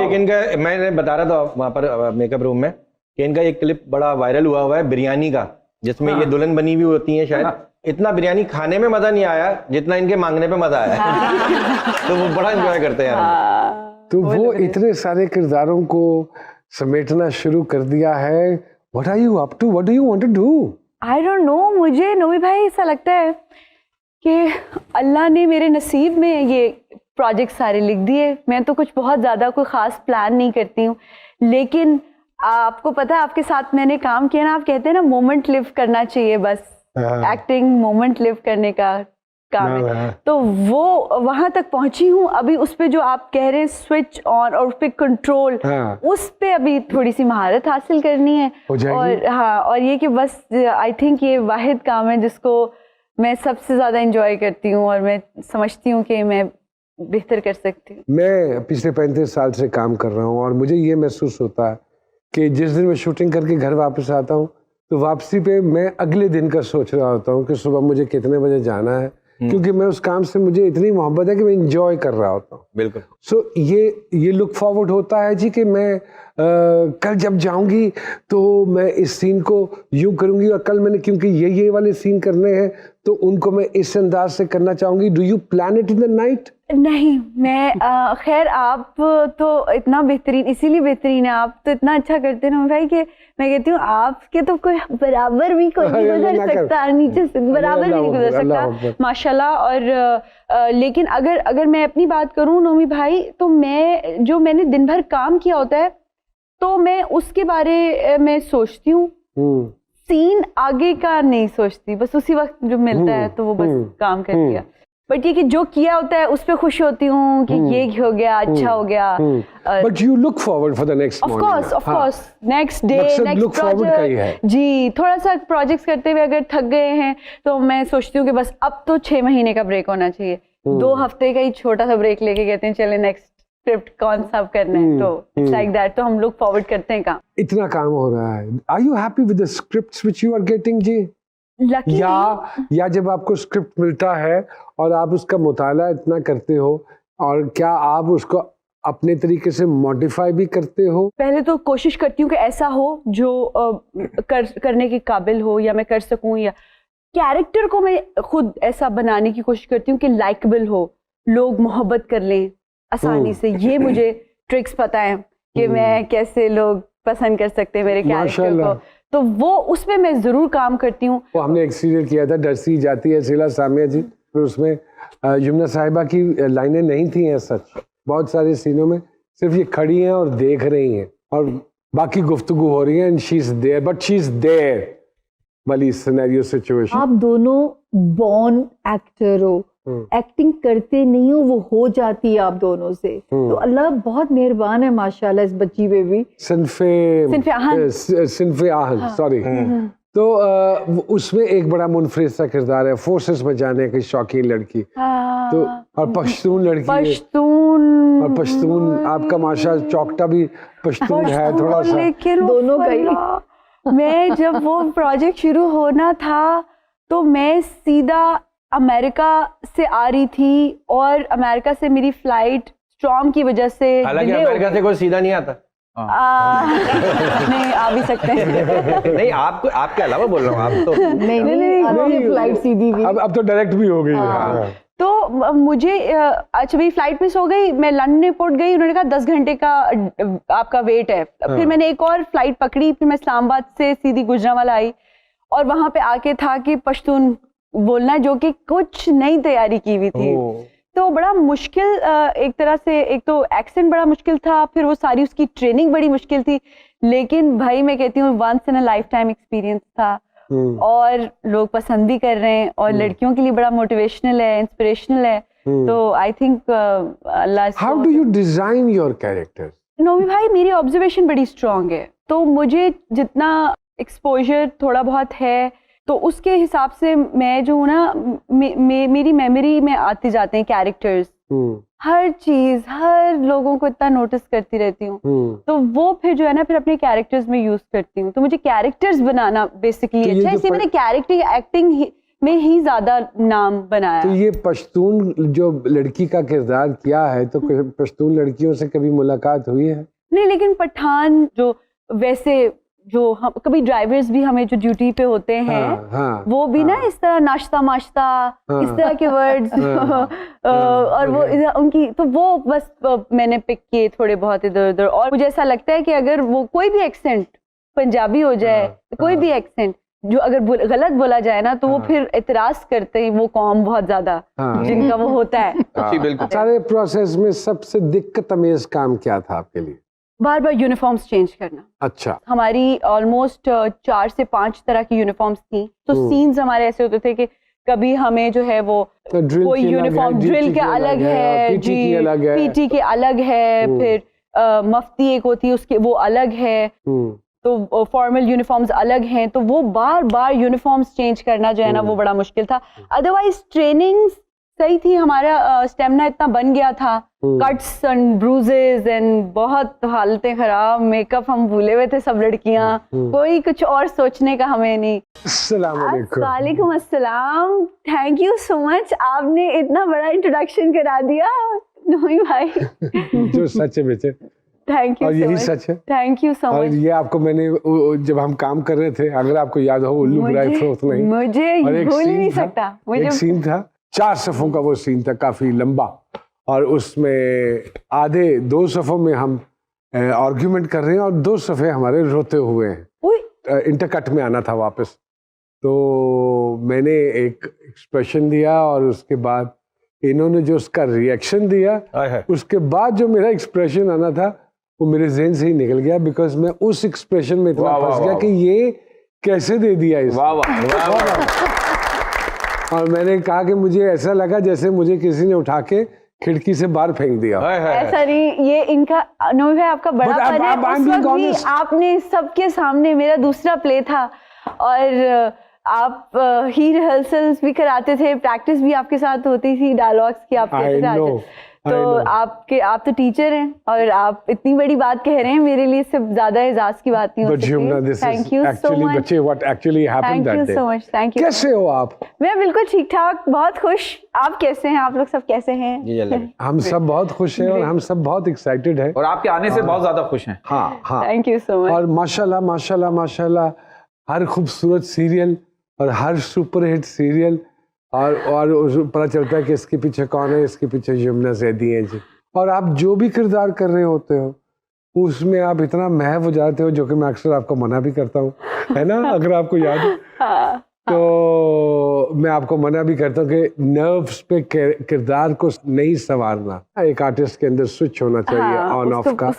एक इनका मैंने बता रहा था वहाँ पर मेकअप रूम में कि इनका एक क्लिप बड़ा वायरल हुआ है बिरयानी का, जिसमें ये दुल्हन बनी हुई होती है शायद। इतना बिरयानी खाने में मजा नहीं आया जितना इनके मांगने पे मजा आया। तो वो बड़ा एंजॉय करते हैं। तो वो इतने सारे किरदारों को समेटना शुरू कर दिया है। What are you up to? What do you want to do? I don't know, मुझे नोमी भाई ऐसा लगता है कि अल्लाह ने मेरे नसीब में ये प्रोजेक्ट सारे लिख दिए। मैं तो कुछ बहुत ज़्यादा कोई ख़ास प्लान नहीं करती हूँ, लेकिन आपको पता है आपके साथ मैंने काम किया ना, आप कहते हैं ना मोमेंट लिव करना चाहिए, बस एक्टिंग मोमेंट लिव करने का काम है। तो वो वहां तक पहुंची हूँ। अभी उस पे जो आप कह रहे हैं स्विच ऑन और उस पे कंट्रोल, उस पे अभी थोड़ी सी महारत हासिल करनी है। और हाँ, और ये कि बस आई थिंक ये वाहिद काम है जिसको मैं सबसे ज्यादा एंजॉय करती हूँ और मैं समझती हूँ कि मैं बेहतर कर सकती हूँ। मैं पिछले 35 साल से काम कर रहा हूँ और मुझे ये महसूस होता है कि जिस दिन मैं शूटिंग करके घर वापस आता हूँ तो वापसी पे मैं अगले दिन का सोच रहा होता हूँ कि सुबह मुझे कितने बजे जाना है, क्योंकि मैं उस काम से मुझे इतनी मोहब्बत है कि मैं इंजॉय कर रहा होता हूँ। बिल्कुल। सो ये लुक फॉरवर्ड होता है जी कि मैं कल जब जाऊंगी तो मैं इस सीन को यूं करूंगी और कल मैंने क्योंकि ये वाले सीन करने हैं तो उनको मैं इस अंदाज से करना चाहूंगी। Do you plan it in the night? नहीं, मैं खैर आप तो इतना बेहतरीन, इसीलिए बेहतरीन है, आप तो इतना अच्छा करते हैं ना भाई कि मैं कहती हूँ आपके तो कोई बराबर भी कोई नहीं गुजर सकता, नीचे से बराबर भी नहीं गुजर सकता माशाल्लाह। और लेकिन अगर मैं अपनी बात करूँ नोमी भाई, तो मैंने दिन भर काम किया होता है तो मैं उसके बारे में सोचती हूँ, सीन आगे का नहीं सोचती, बस उसी वक्त जो मिलता है तो वो बस काम कर दिया। बट ये कि जो किया होता है उस पे खुश होती हूँ कि ये हो गया, अच्छा हो गया। But you look forward for the next morning. Of course next day next project जी। थोड़ा सा प्रोजेक्ट्स करते हुए अगर थक गए हैं तो मैं सोचती हूँ कि बस अब तो 6 महीने का ब्रेक होना चाहिए। 2 हफ्ते का ही छोटा सा ब्रेक लेके कहते हैं चले नेक्स्ट स्क्रिप्ट कौन सा करना है, तो इट्स लाइक दैट। तो हम लोग फॉरवर्ड करते हैं काम। इतना काम हो रहा है। Are you happy with the scripts which you are getting जी? या जब आपको स्क्रिप्ट मिलता है और आप उसका मुताला इतना करते हो, और क्या आप उसको अपने तरीके से मॉडिफाई भी करते हो? पहले तो कोशिश करती हूँ कि ऐसा हो जो करने के काबिल हो या मैं कर सकूं, या कैरेक्टर को मैं खुद ऐसा बनाने की कोशिश करती हूँ कि लाइकेबल हो, लोग मोहब्बत कर लें आसानी से। ये मुझे ट्रिक्स पता है कि मैं कैसे लोग पसंद कर सकते हैं मेरे कैरेक्टर को, तो वो उसमें मैं जरूर काम करती हूँ। वो हमने एक सीरियल किया था डरसी जाती है शीला सामिया जी, फिर उसमें यमुना साहिबा की लाइनें नहीं थी हैं सच, बहुत सारे सीनों में सिर्फ ये खड़ी हैं और देख रही हैं और बाकी गुफ्तगू हो रही है, and she is there but she is there वाली सिनेरियो सिचुएशन। आप दोनों बॉर्न एक्टर हो, एक्टिंग करते नहीं हो, वो हो जाती है आप दोनों से। तो अल्लाह बहुत मेहरबान है माशाल्लाह इस बच्ची पे भी। सिनफे आहन सॉरी। तो उसमें एक बड़ा मुनफरिद सा किरदार है, फोर्सेस में जाने की शौकीन लड़की, तो और पश्तून लड़की और पश्तून आपका माशाल्लाह चौकटा भी पश्तून है थोड़ा सा, दोनों का ही। मैं जब वो प्रोजेक्ट शुरू होना था तो मैं सीधा अमेरिका से आ रही थी और अमेरिका से मेरी फ्लाइट स्टॉर्म की वजह से, हालांकि अमेरिका से कोई सीधा नहीं आता। नहीं आ भी सकते हैं। नहीं आपके अलावा बोल रहा हूँ, आप तो नहीं फ्लाइट सीधी भी अब तो डायरेक्ट भी हो गई। तो मुझे अच्छा मेरी फ्लाइट मिस हो गई, मैं लंदन एयरपोर्ट गई, उन्होंने कहा 10 घंटे का आपका वेट है। फिर मैंने एक और फ्लाइट पकड़ी, फिर मैं इस्लामाबाद से सीधी गुजरांवाला आई और वहां पे आके था कि पश्तून बोलना, जो कि कुछ नई तैयारी की हुई थी। तो बड़ा मुश्किल एक तरह से, एक तो एक्सेंट बड़ा मुश्किल था, फिर वो सारी उसकी ट्रेनिंग बड़ी मुश्किल थी, लेकिन भाई मैं कहती हूँ once in a life time experience था और लोग पसंद भी कर रहे हैं और लड़कियों के लिए बड़ा मोटिवेशनल है, इंस्पिरेशनल है। तो आई थिंक अल्लाह। How do you design your characters? Nomi भाई मेरी ऑब्जर्वेशन बड़ी स्ट्रांग है, तो मुझे जितना एक्सपोजर थोड़ा बहुत है तो उसके हिसाब से मैं जो हूँ ना मेरी मेमोरी में आते जाते हैं कैरेक्टर्स, हर चीज हर लोगों को इतना नोटिस करती रहती हूँ, तो वो फिर जो है ना फिर अपने कैरेक्टर्स में यूज करती हूँ। तो मुझे कैरेक्टर्स बनाना बेसिकली अच्छा है, इसलिए मैंने कैरेक्टर एक्टिंग में ही ज्यादा नाम बनाया। तो ये पश्तून जो लड़की का किरदार किया है, तो पश्तून लड़कियों से कभी मुलाकात हुई है? नहीं, लेकिन पठान जो वैसे जो हम कभी ड्राइवर्स भी हमें जो ड्यूटी पे होते हैं हाँ, वो भी ना इस तरह नाश्ता माश्ता इस तरह के वर्ड्स और वो उनकी तो वो बस मैंने पिक किए थोड़े बहुत इधर उधर। और मुझे ऐसा लगता है कि अगर वो कोई भी एक्सेंट पंजाबी हो जाए, कोई भी एक्सेंट जो अगर गलत बोला जाए ना, तो वो फिर इतराज करते हैं वो कौम बहुत ज्यादा जिनका वो होता है। जी बिल्कुल। सारे प्रोसेस में सबसे दिक्कत अमेज काम क्या था आपके लिए? बार बार यूनिफॉर्म्स चेंज करना। अच्छा। हमारी ऑलमोस्ट 4 से 5 तरह की यूनिफॉर्म्स थी, तो सीन्स हमारे ऐसे होते थे कि कभी हमें जो है वो कोई यूनिफॉर्म ड्रिल के अलग है जी, पीटी के अलग है, फिर मफ्ती एक होती है उसके वो अलग है, तो फॉर्मल यूनिफॉर्म्स अलग हैं, तो वो बार बार यूनिफॉर्म्स चेंज करना जो है ना वो बड़ा मुश्किल था। अदरवाइज ट्रेनिंग्स सही थी, हमारा स्टेमिना इतना बन गया था, कट्स एंड ब्रूजेस एंड बहुत हालतें खराब, मेकअप हम भूले हुए थे सब लड़कियां, कोई कुछ और सोचने का हमें नहीं। वालेकुम अस्सलाम, थैंक यू सो मच, आपने इतना बड़ा इंट्रोडक्शन करा दिया नोई भाई। जो सच है बेटे, थैंक यू, और यही सच है। थैंक यू सो और मच। ये आपको मैंने जब हम काम कर रहे थे, अगर आपको याद हो, उल्लू बुराई फरोख्त नहीं, मुझे और एक भूल सीन नहीं था, सकता एक सीन था 4 सफ़ों का, वो सीन था काफी लंबा, और उसमें आधे 2 सफ़ों में हम आर्ग्यूमेंट कर रहे हैं और 2 सफ़े हमारे रोते हुए हैं, इंटरकट में आना था वापस। तो मैंने एक एक्सप्रेशन दिया और उसके बाद इन्होंने जो उसका रिएक्शन दिया, उसके बाद जो मेरा एक्सप्रेशन आना था वो मेरे जहन से ही निकल गया, बिकॉज मैं उस एक्सप्रेशन में इतना फंस गया कि ये कैसे दे दिया इसने। और मैंने कहा कि मुझे ऐसा लगा जैसे मुझे किसी ने उठा के खिड़की से बाहर फेंक दिया। ऐसा नहीं, ये इनका नोई भाई आपका बड़ा फन है। उस वक्त भी आपने सबके सामने, मेरा दूसरा प्ले था और आप ही रिहर्सल्स भी कराते थे, प्रैक्टिस भी आपके साथ होती थी, डायलॉग्स की आप कहते थे। तो आप तो टीचर हैं और आप इतनी बड़ी बात कह रहे हैं, मेरे लिए इससे ज्यादा एजाज की बात नहीं हो सकती। Thank you so much. बच्चे, what actually happened that day. Thank you so much, thank you. कैसे हो आप? मैं बिल्कुल ठीक ठाक, बहुत खुश। आप कैसे हैं? आप लोग सब कैसे हैं? हम सब बहुत खुश हैं और हम सब बहुत एक्साइटेड हैं और आपके आने से बहुत ज्यादा खुश हैं। हाँ हाँ, थैंक यू सो मच। और माशाल्लाह माशाल्लाह माशाल्लाह, हर खूबसूरत सीरियल और हर सुपरहिट सीरियल, और पता चलता है कि इसके पीछे कौन है, इसके पीछे यमुना ज़ैदी हैं जी। और आप जो भी किरदार कर रहे होते हो उसमें आप इतना महव हो जाते हो, जो कि मैं अक्सर आपको मना भी करता हूँ, है ना, अगर आपको याद है। तो मैं आपको मना भी करता हूँ कि नर्व्स पे किरदार को नहीं संवारना, एक आर्टिस्ट के अंदर स्विच होना चाहिए ऑन ऑफ का।